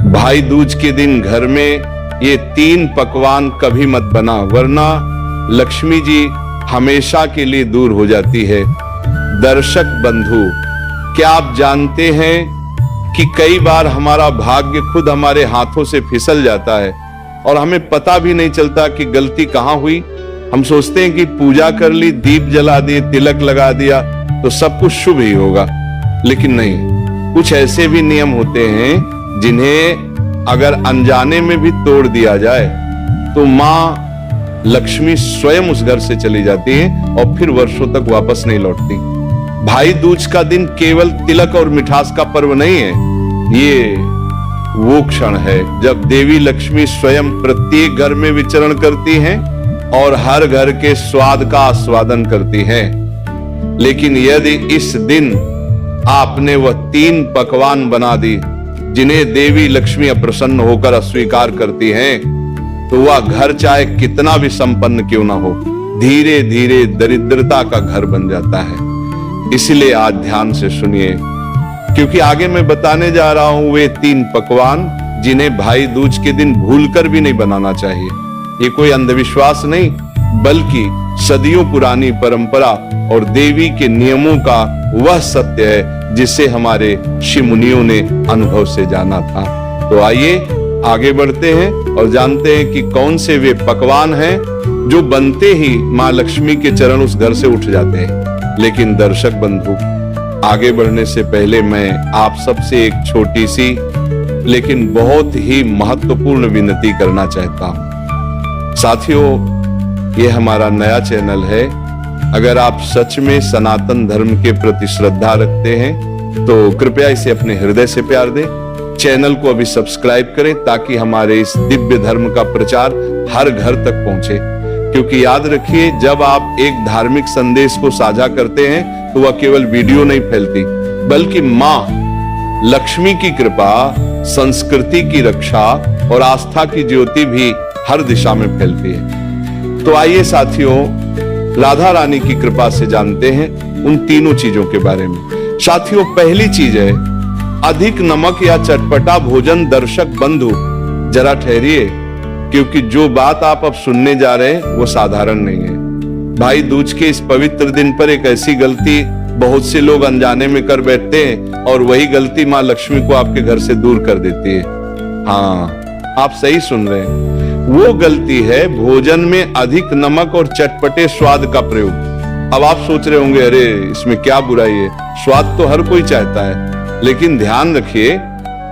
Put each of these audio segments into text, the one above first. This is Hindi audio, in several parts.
भाई दूज के दिन घर में ये 3 पकवान कभी मत बना, वरना लक्ष्मी जी हमेशा के लिए दूर हो जाती है। दर्शक बंधु, क्या आप जानते हैं कि कई बार हमारा भाग्य खुद हमारे हाथों से फिसल जाता है और हमें पता भी नहीं चलता कि गलती कहां हुई। हम सोचते हैं कि पूजा कर ली, दीप जला दिए, तिलक लगा दिया तो सब कुछ शुभ ही होगा, लेकिन नहीं। कुछ ऐसे भी नियम होते हैं जिन्हें अगर अनजाने में भी तोड़ दिया जाए तो मां लक्ष्मी स्वयं उस घर से चली जाती है और फिर वर्षों तक वापस नहीं लौटती। भाई दूज का दिन केवल तिलक और मिठास का पर्व नहीं है, ये वो क्षण है जब देवी लक्ष्मी स्वयं प्रत्येक घर में विचरण करती हैं और हर घर के स्वाद का आस्वादन करती हैं। लेकिन यदि इस दिन आपने वह 3 पकवान बना दी जिन्हें देवी लक्ष्मी अप्रसन्न होकर अस्वीकार करती हैं, तो वह घर चाहे कितना भी संपन्न क्यों ना हो, धीरे धीरे दरिद्रता का घर बन जाता है। इसलिए आज ध्यान से सुनिए, क्योंकि आगे मैं बताने जा रहा हूं वे 3 पकवान जिन्हें भाई दूज के दिन भूलकर भी नहीं बनाना चाहिए। ये कोई अंधविश्वास नहीं, बल्कि सदियों पुरानी परंपरा और देवी के नियमों का वह सत्य है जिसे हमारे ऋषि मुनियों ने अनुभव से जाना था। तो आइए आगे बढ़ते हैं और जानते हैं कि कौन से वे पकवान हैं जो बनते ही मां लक्ष्मी के चरण उस घर से उठ जाते हैं। लेकिन दर्शक बंधु, आगे बढ़ने से पहले मैं आप सबसे एक छोटी सी लेकिन बहुत ही महत्वपूर्ण विनती करना चाहता हूं। साथियों, ये हमारा नया चैनल है। अगर आप सच में सनातन धर्म के प्रति श्रद्धा रखते हैं तो कृपया इसे अपने हृदय से प्यार दें। चैनल को अभी सब्सक्राइब करें ताकि हमारे इस दिव्य धर्म का प्रचार हर घर तक पहुंचे। क्योंकि याद रखिए, जब आप एक धार्मिक संदेश को साझा करते हैं तो वह केवल वीडियो नहीं फैलती, बल्कि मां लक्ष्मी की कृपा, संस्कृति की रक्षा और आस्था की ज्योति भी हर दिशा में फैलती है। तो आइए साथियों, राधा रानी की कृपा से जानते हैं उन तीनों चीजों के बारे में। साथियों, पहली चीज है अधिक नमक या चटपटा भोजन। दर्शक बंधु, जरा ठहरिए, क्योंकि जो बात आप अब सुनने जा रहे हैं वो साधारण नहीं है। भाई दूज के इस पवित्र दिन पर एक ऐसी गलती बहुत से लोग अनजाने में कर बैठते हैं और वही गलती मां लक्ष्मी को आपके घर से दूर कर देती है। हाँ, आप सही सुन रहे हैं, वो गलती है भोजन में अधिक नमक और चटपटे स्वाद का प्रयोग। अब आप सोच रहे होंगे, अरे इसमें क्या बुराई है, स्वाद तो हर कोई चाहता है। लेकिन ध्यान रखिए,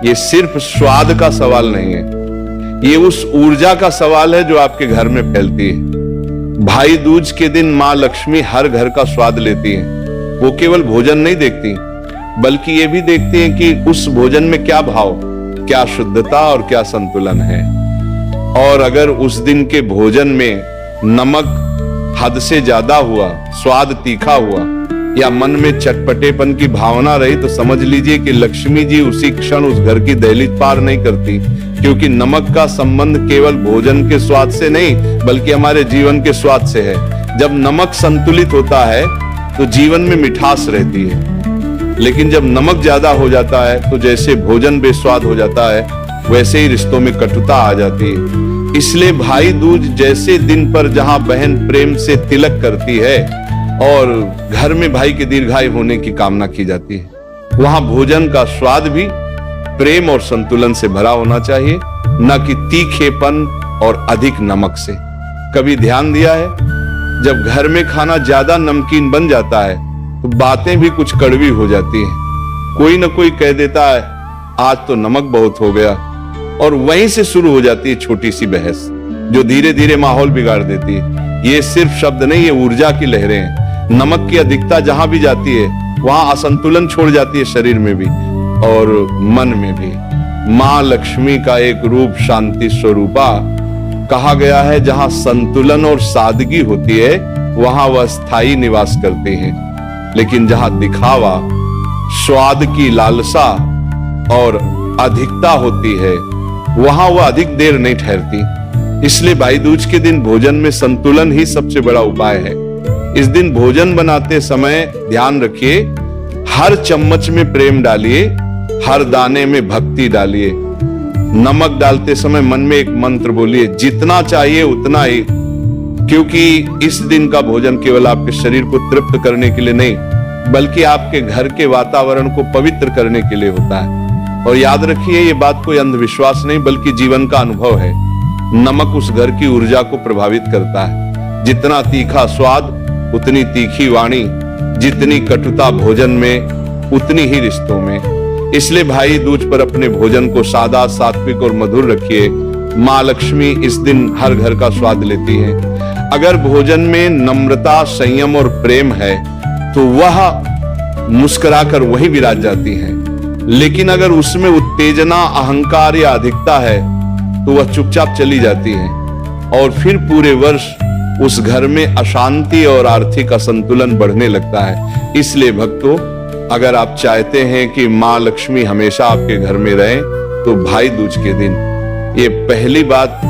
ये सिर्फ स्वाद का सवाल नहीं है, ये उस ऊर्जा का सवाल है जो आपके घर में फैलती है। भाई दूज के दिन मां लक्ष्मी हर घर का स्वाद लेती है। वो केवल भोजन नहीं देखती, बल्कि ये भी देखती हैं कि उस भोजन में क्या भाव, क्या शुद्धता और क्या संतुलन है। और अगर उस दिन के भोजन में नमक हद से ज्यादा हुआ, स्वाद तीखा हुआ या मन में चटपटेपन की भावना रही, तो समझ लीजिए कि लक्ष्मी जी उसी क्षण उस घर की दहलीज पार नहीं करती। क्योंकि नमक का संबंध केवल भोजन के स्वाद से नहीं, बल्कि हमारे जीवन के स्वाद से है। जब नमक संतुलित होता है तो जीवन में मिठास रहती है, लेकिन जब नमक ज्यादा हो जाता है तो जैसे भोजन बेस्वाद हो जाता है, वैसे ही रिश्तों में कटुता आ जाती है। इसलिए भाई दूज जैसे दिन पर जहां बहन प्रेम से तिलक करती है और घर में भाई के दीर्घायु होने की कामना की जाती है, वहां भोजन का स्वाद भी प्रेम और संतुलन से भरा होना चाहिए, न कि तीखेपन और अधिक नमक से। कभी ध्यान दिया है, जब घर में खाना ज्यादा नमकीन बन जाता है तो बातें भी कुछ कड़वी हो जाती हैं। कोई न कोई कह देता है, आज तो नमक बहुत हो गया, और वहीं से शुरू हो जाती है छोटी सी बहस जो धीरे धीरे माहौल बिगाड़ देती है। ये सिर्फ शब्द नहीं, ये ऊर्जा की लहरें हैं। नमक की अधिकता जहां भी जाती है वहां असंतुलन छोड़ जाती है, शरीर में भी और मन में भी। मां लक्ष्मी का एक रूप शांति स्वरूपा कहा गया है। जहां संतुलन और सादगी होती है वहां वह स्थायी निवास करते हैं, लेकिन जहां दिखावा, स्वाद की लालसा और अधिकता होती है वहां वह अधिक देर नहीं ठहरती। इसलिए भाई दूज के दिन भोजन में संतुलन ही सबसे बड़ा उपाय है। इस दिन भोजन बनाते समय ध्यान रखिए, हर चम्मच में प्रेम डालिए, हर दाने में भक्ति डालिए। नमक डालते समय मन में एक मंत्र बोलिए, जितना चाहिए उतना ही, क्योंकि इस दिन का भोजन केवल आपके शरीर को तृप्त करने के लिए नहीं, बल्कि आपके घर के वातावरण को पवित्र करने के लिए होता है। और याद रखिए, ये बात कोई अंधविश्वास नहीं बल्कि जीवन का अनुभव है। नमक उस घर की ऊर्जा को प्रभावित करता है। जितना तीखा स्वाद उतनी तीखी वाणी, जितनी कटुता भोजन में उतनी ही रिश्तों में। इसलिए भाई दूज पर अपने भोजन को सादा, सात्विक और मधुर रखिए। माँ लक्ष्मी इस दिन हर घर का स्वाद लेती है। अगर भोजन में नम्रता, संयम और प्रेम है तो वह मुस्कुराकर वही विराज जाती है। लेकिन अगर उसमें उत्तेजना, अहंकार या अधिकता है तो वह चुपचाप चली जाती है और फिर पूरे वर्ष उस घर में अशांति और आर्थिक असंतुलन बढ़ने लगता है। इसलिए भक्तों, अगर आप चाहते हैं कि माँ लक्ष्मी हमेशा आपके घर में रहे तो भाई दूज के दिन ये पहली बात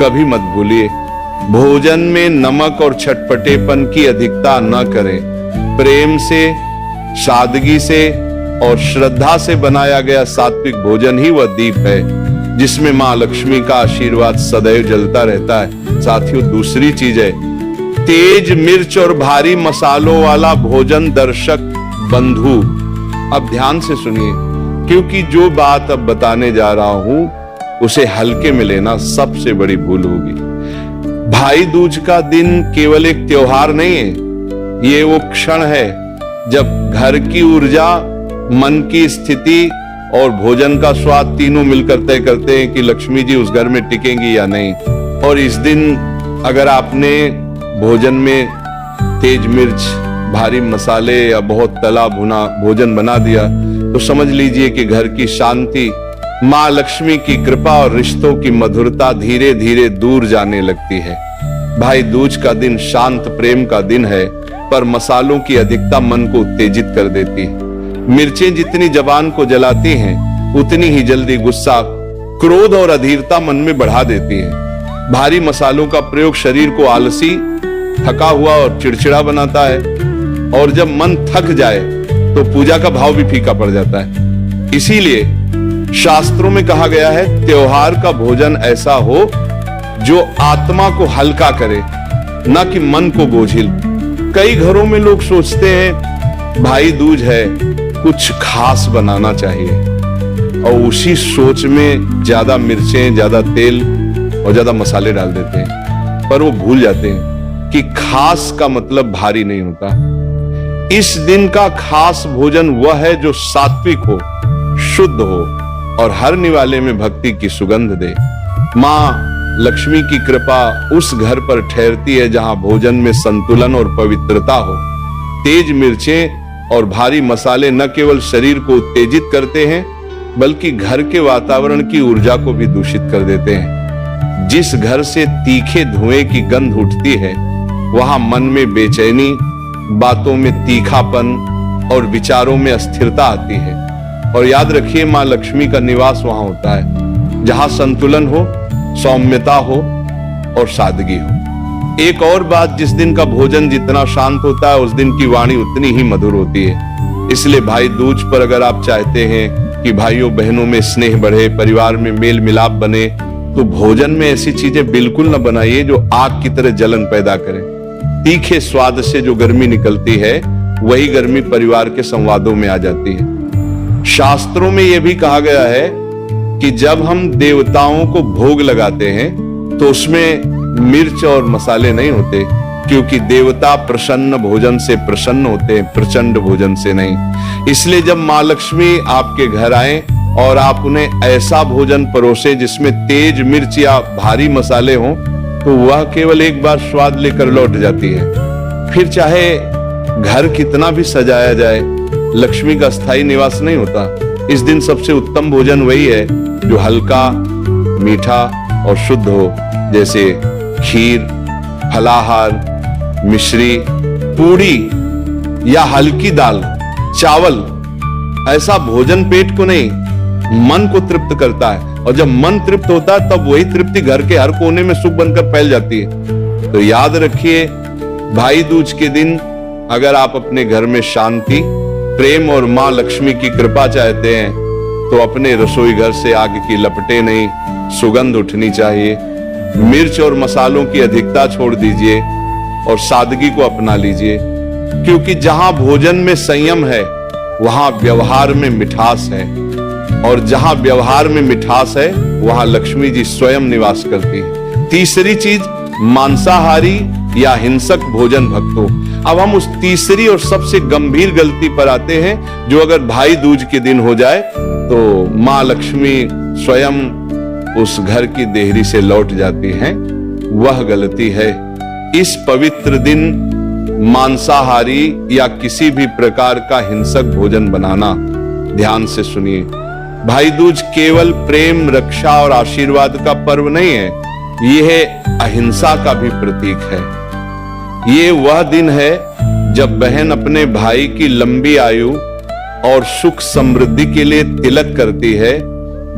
कभी मत भूलिए, भोजन में नमक और छटपटेपन की अधिकता न करें। प्रेम से, सादगी से और श्रद्धा से बनाया गया सात्विक भोजन ही वह दीप है जिसमें माँ लक्ष्मी का आशीर्वाद सदैव जलता रहता है। साथियों, दूसरी चीज है, तेज मिर्च और भारी मसालों वाला भोजन दर्शक बंधु, अब ध्यान से सुनिए, क्योंकि जो बात अब बताने जा रहा हूं उसे हल्के में लेना सबसे बड़ी भूल होगी। भाई दूज का दिन केवल एक त्योहार नहीं है, ये वो क्षण है जब घर की ऊर्जा, मन की स्थिति और भोजन का स्वाद तीनों मिलकर तय करते हैं कि लक्ष्मी जी उस घर में टिकेंगी या नहीं। और इस दिन अगर आपने भोजन में तेज मिर्च, भारी मसाले या बहुत तला भुना भोजन बना दिया तो समझ लीजिए कि घर की शांति, माँ लक्ष्मी की कृपा और रिश्तों की मधुरता धीरे धीरे दूर जाने लगती है। भाई दूज का दिन शांत प्रेम का दिन है, पर मसालों की अधिकता मन को उत्तेजित कर देती है। मिर्चें जितनी जबान को जलाती हैं, उतनी ही जल्दी गुस्सा, क्रोध और अधीरता मन में बढ़ा देती है। भारी मसालों का प्रयोग शरीर को आलसी, थका हुआ और चिड़चिड़ा बनाता है, और जब मन थक जाए तो पूजा का भाव भी फीका पड़ जाता है। इसीलिए शास्त्रों में कहा गया है, त्योहार का भोजन ऐसा हो जो आत्मा को हल्का करे, ना कि मन को बोझिल। कई घरों में लोग सोचते हैं भाई दूज है, कुछ खास बनाना चाहिए, और उसी सोच में ज्यादा मिर्चें, ज्यादा तेल और ज्यादा मसाले डाल देते हैं। पर वो भूल जाते हैं कि खास का मतलब भारी नहीं होता। इस दिन का खास भोजन वह है जो सात्विक हो, शुद्ध हो और हर निवाले में भक्ति की सुगंध दे। माँ लक्ष्मी की कृपा उस घर पर ठहरती है जहां भोजन में संतुलन और पवित्रता हो। तेज मिर्चें और भारी मसाले न केवल शरीर को उत्तेजित करते हैं बल्कि घर के वातावरण की ऊर्जा को भी दूषित कर देते हैं। जिस घर से तीखे धुएं की गंध उठती है वहां मन में बेचैनी, बातों में तीखापन और विचारों में अस्थिरता आती है। और याद रखिए, माँ लक्ष्मी का निवास वहां होता है जहां संतुलन हो, सौम्यता हो और सादगी हो। एक और बात, जिस दिन का भोजन जितना शांत होता है उस दिन की वाणी उतनी ही मधुर होती है। इसलिए भाई दूज पर अगर आप चाहते हैं कि भाइयों बहनों में स्नेह बढ़े, परिवार में मेल मिलाप बने, तो भोजन में ऐसी चीजें बिल्कुल न बनाइए जो आग की तरह जलन पैदा करे। तीखे स्वाद से जो गर्मी निकलती है वही गर्मी परिवार के संवादों में आ जाती है। शास्त्रों में यह भी कहा गया है कि जब हम देवताओं को भोग लगाते हैं तो उसमें मिर्च और मसाले नहीं होते, क्योंकि देवता प्रसन्न भोजन से प्रसन्न होते हैं, प्रचंड भोजन से नहीं। इसलिए जब माँ लक्ष्मी आपके घर आए और आप उन्हें ऐसा भोजन परोसे जिसमें तेज मिर्च या भारी मसाले हों, तो वह केवल एक बार स्वाद लेकर लौट जाती है। फिर चाहे घर कितना भी सजाया जाए, लक्ष्मी का स्थायी निवास नहीं होता। इस दिन सबसे उत्तम भोजन वही है जो हल्का, मीठा और शुद्ध हो, जैसे खीर, फलाहार, मिश्री, पूड़ी या हल्की दाल, चावल। ऐसा भोजन पेट को नहीं, मन को तृप्त करता है, और जब मन तृप्त होता है तब वही तृप्ति घर के हर कोने में सुख बनकर फैल जाती है। तो याद रखिए, भाई दूज के दिन अगर आप अपने घर में शांति, प्रेम और माँ लक्ष्मी की कृपा चाहते हैं तो अपने रसोई घर से आग की लपटें नहीं, सुगंध उठनी चाहिए। मिर्च और मसालों की अधिकता छोड़ दीजिए और सादगी को अपना लीजिए, क्योंकि जहां भोजन में संयम है वहां व्यवहार में मिठास है, और जहां व्यवहार में मिठास है वहां लक्ष्मी जी स्वयं निवास करती है। तीसरी चीज, मांसाहारी या हिंसक भोजन भक्तों। अब हम उस तीसरी और सबसे गंभीर गलती पर आते हैं, जो अगर भाई दूज के दिन हो जाए तो मां लक्ष्मी स्वयं उस घर की देहरी से लौट जाती हैं। वह गलती है इस पवित्र दिन मांसाहारी या किसी भी प्रकार का हिंसक भोजन बनाना। ध्यान से सुनिए, भाई दूज केवल प्रेम, रक्षा और आशीर्वाद का पर्व नहीं है, यह अहिंसा का भी प्रतीक है। ये वह दिन है जब बहन अपने भाई की लंबी आयु और सुख समृद्धि के लिए तिलक करती है,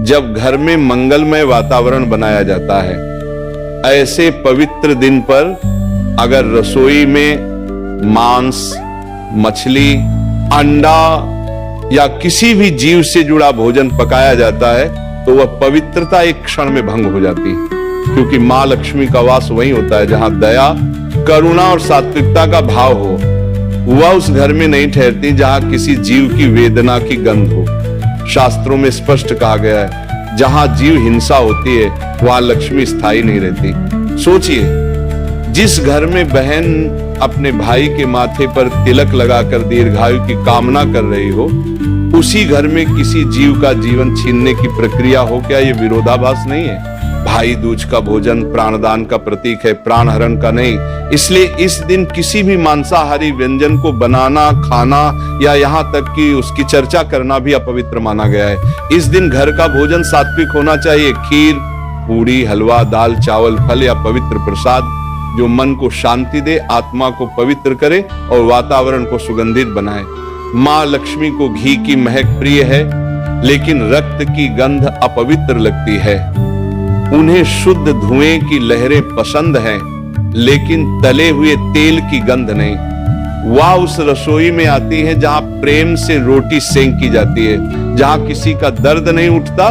जब घर में मंगलमय वातावरण बनाया जाता है। ऐसे पवित्र दिन पर अगर रसोई में मांस, मछली, अंडा या किसी भी जीव से जुड़ा भोजन पकाया जाता है तो वह पवित्रता एक क्षण में भंग हो जाती है, क्योंकि मां लक्ष्मी का वास वहीं होता है जहां दया, करुणा और सात्विकता का भाव हो। वह उस घर में नहीं ठहरती जहां किसी जीव की वेदना की गंध हो। शास्त्रों में स्पष्ट कहा गया है, जहां जीव हिंसा होती है वहां लक्ष्मी स्थायी नहीं रहती। सोचिए, जिस घर में बहन अपने भाई के माथे पर तिलक लगाकर दीर्घायु की कामना कर रही हो, उसी घर में किसी जीव का जीवन छीनने की प्रक्रिया हो, क्या यह विरोधाभास नहीं है? भाई दूज का भोजन प्राणदान का प्रतीक है, प्राणहरण का नहीं। इसलिए इस दिन किसी भी मांसाहारी व्यंजन को बनाना, खाना या यहाँ तक कि उसकी चर्चा करना भी अपवित्र माना गया है। इस दिन घर का भोजन सात्विक होना चाहिए। खीर, पूड़ी, हलवा, दाल, चावल, फल या पवित्र प्रसाद जो मन को शांति दे, आत्मा को पवित्र करे और वातावरण को सुगंधित बनाए। मां लक्ष्मी को घी की महक प्रिय है, लेकिन रक्त की गंध अपवित्र लगती है। उन्हें शुद्ध धुएं की लहरें पसंद हैं, लेकिन तले हुए तेल की गंध नहीं। वह उस रसोई में आती है जहां प्रेम से रोटी सेंकी जाती है, जहां किसी का दर्द नहीं उठता,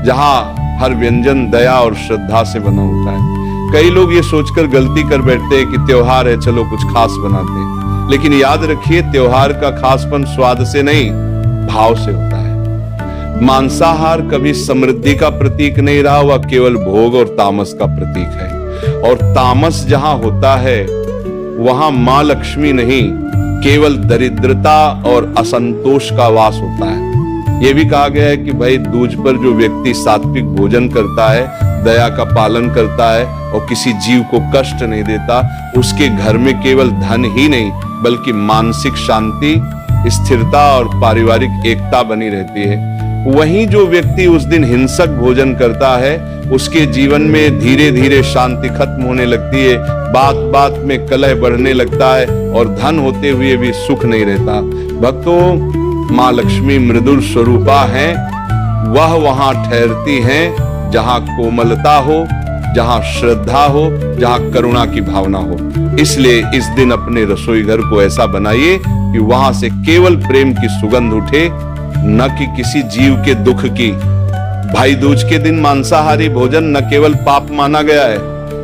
जहां हर व्यंजन दया और श्रद्धा से बना होता है। कई लोग ये सोचकर गलती कर बैठते हैं कि त्योहार है, चलो कुछ खास बनाते हैं। लेकिन याद रखिए, त्योहार का खासपन स्वाद से नहीं, भाव से होता है। मांसाहार कभी समृद्धि का प्रतीक नहीं रहा, वह केवल भोग और तामस का प्रतीक है। और तामस जहां होता है वहां मां लक्ष्मी नहीं, केवल दरिद्रता और असंतोष का वास होता है। यह भी कहा गया है कि भाई दूज पर जो व्यक्ति सात्विक भोजन करता है, दया का पालन करता है और किसी जीव को कष्ट नहीं देता, उसके घर में केवल धन ही नहीं बल्कि मानसिक शांति, स्थिरता और पारिवारिक एकता बनी रहती है। वहीं जो व्यक्ति उस दिन हिंसक भोजन करता है, उसके जीवन में धीरे धीरे शांति खत्म होने लगती है, बात बात में कलह बढ़ने लगता है और धन होते हुए भी सुख नहीं रहता। भक्तों, मां लक्ष्मी मृदुल स्वरूपा हैं। वह वहां ठहरती हैं जहां कोमलता हो, जहां श्रद्धा हो, जहां करुणा की भावना हो। इसलिए इस दिन अपने रसोई घर को ऐसा बनाइए कि वहां से केवल प्रेम की सुगंध उठे, न कि किसी जीव के दुख की। भाई दूज के दिन मांसाहारी भोजन न केवल पाप माना गया है,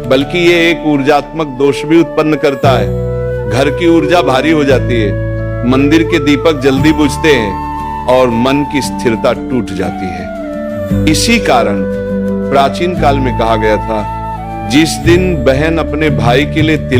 बल्कि ये एक ऊर्जात्मक दोष भी उत्पन्न करता है। घर की ऊर्जा भारी हो जाती है, मंदिर के दीपक जल्दी बुझते हैं और मन की स्थिरता टूट जाती है। इसी कारण प्राचीन काल में कहा गया था, जिस दिन बहन अपने भाई के लिए